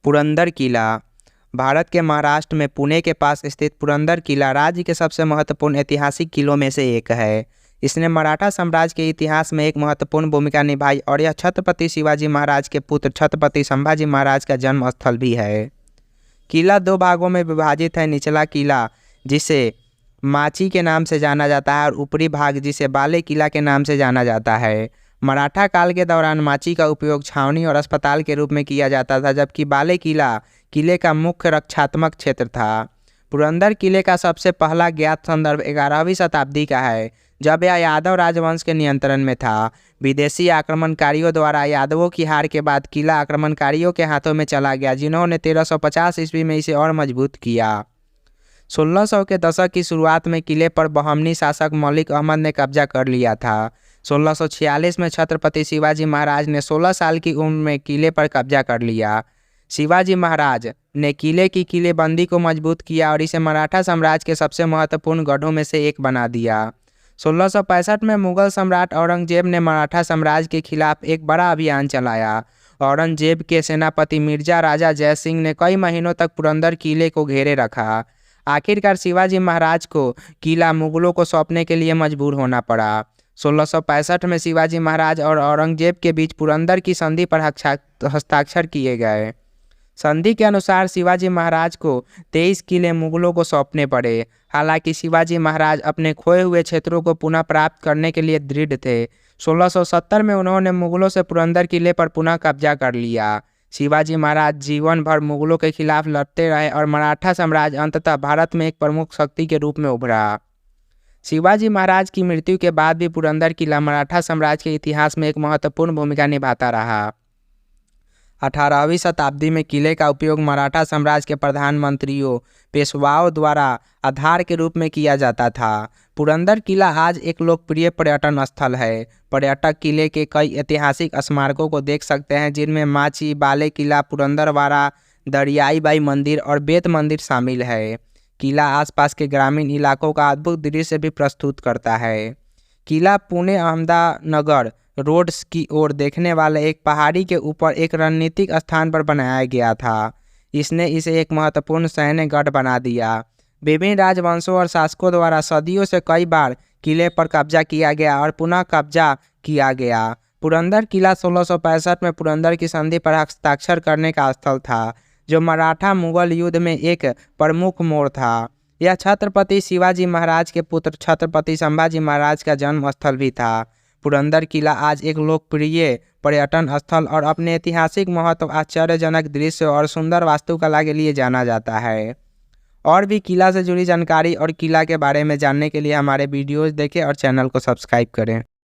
पुरंदर किला। भारत के महाराष्ट्र में पुणे के पास स्थित पुरंदर किला राज्य के सबसे महत्वपूर्ण ऐतिहासिक किलों में से एक है। इसने मराठा साम्राज्य के इतिहास में एक महत्वपूर्ण भूमिका निभाई और यह छत्रपति शिवाजी महाराज के पुत्र छत्रपति संभाजी महाराज का जन्म स्थल भी है। किला दो भागों में विभाजित है। निचला किला जिसे माची के नाम से जाना जाता है और ऊपरी भाग जिसे बाले किला के नाम से जाना जाता है। मराठा काल के दौरान माची का उपयोग छावनी और अस्पताल के रूप में किया जाता था, जबकि बाले किला किले का मुख्य रक्षात्मक क्षेत्र था। पुरंदर किले का सबसे पहला ज्ञात संदर्भ 11वीं शताब्दी का है, जब यह यादव राजवंश के नियंत्रण में था। विदेशी आक्रमणकारियों द्वारा यादवों की हार के बाद किला आक्रमणकारियों के हाथों में चला गया, जिन्होंने 1350 ईस्वी में इसे और मजबूत किया। 1600 के दशक की शुरुआत में किले पर बहमनी शासक मलिक अहमद ने कब्जा कर लिया था। 1646 में छत्रपति शिवाजी महाराज ने 16 साल की उम्र में किले पर कब्जा कर लिया। शिवाजी महाराज ने किले की किलेबंदी को मजबूत किया और इसे मराठा साम्राज्य के सबसे महत्वपूर्ण गढ़ों में से एक बना दिया। 1665 में मुगल सम्राट औरंगजेब ने मराठा साम्राज्य के खिलाफ एक बड़ा अभियान चलाया। औरंगजेब के सेनापति मिर्जा राजा जय सिंह ने कई महीनों तक पुरंदर किले को घेरे रखा। आखिरकार शिवाजी महाराज को किला मुगलों को सौंपने के लिए मजबूर होना पड़ा। 1665 में शिवाजी महाराज और औरंगजेब के बीच पुरंदर की संधि पर हस्ताक्षर किए गए। संधि के अनुसार शिवाजी महाराज को 23 किले मुगलों को सौंपने पड़े। हालांकि शिवाजी महाराज अपने खोए हुए क्षेत्रों को पुनः प्राप्त करने के लिए दृढ़ थे। 1670 में उन्होंने मुगलों से पुरंदर किले पर पुनः कब्जा कर लिया। शिवाजी महाराज जीवन भर मुगलों के खिलाफ लड़ते रहे और मराठा साम्राज्य अंततः भारत में एक प्रमुख शक्ति के रूप में उभरा। शिवाजी महाराज की मृत्यु के बाद भी पुरंदर किला मराठा साम्राज्य के इतिहास में एक महत्वपूर्ण भूमिका निभाता रहा। 18वीं शताब्दी में किले का उपयोग मराठा साम्राज्य के प्रधानमंत्रियों पेशवाओं द्वारा आधार के रूप में किया जाता था। पुरंदर किला आज एक लोकप्रिय पर्यटन स्थल है। पर्यटक किले के कई ऐतिहासिक स्मारकों को देख सकते हैं, जिनमें माची, बाले किला, पुरंदरवाड़ा, दरियाई बाई मंदिर और बेत मंदिर शामिल है। किला आसपास के ग्रामीण इलाकों का अद्भुत दृश्य भी प्रस्तुत करता है। किला पुणे अहमदानगर रोड की ओर देखने वाले एक पहाड़ी के ऊपर एक रणनीतिक स्थान पर बनाया गया था। इसने इसे एक महत्वपूर्ण सैन्य गढ़ बना दिया। विभिन्न राजवंशों और शासकों द्वारा सदियों से कई बार किले पर कब्जा किया गया और पुनः कब्जा किया गया। पुरंदर किला 1665 में पुरंदर की संधि पर हस्ताक्षर करने का स्थल था, जो मराठा मुगल युद्ध में एक प्रमुख मोड़ था। यह छत्रपति शिवाजी महाराज के पुत्र छत्रपति संभाजी महाराज का जन्म स्थल भी था। पुरंदर किला आज एक लोकप्रिय पर्यटन स्थल और अपने ऐतिहासिक महत्व, आश्चर्यजनक दृश्य और सुंदर वास्तुकला के लिए जाना जाता है। और भी किला से जुड़ी जानकारी और किला के बारे में जानने के लिए हमारे वीडियोस देखें और चैनल को सब्सक्राइब करें।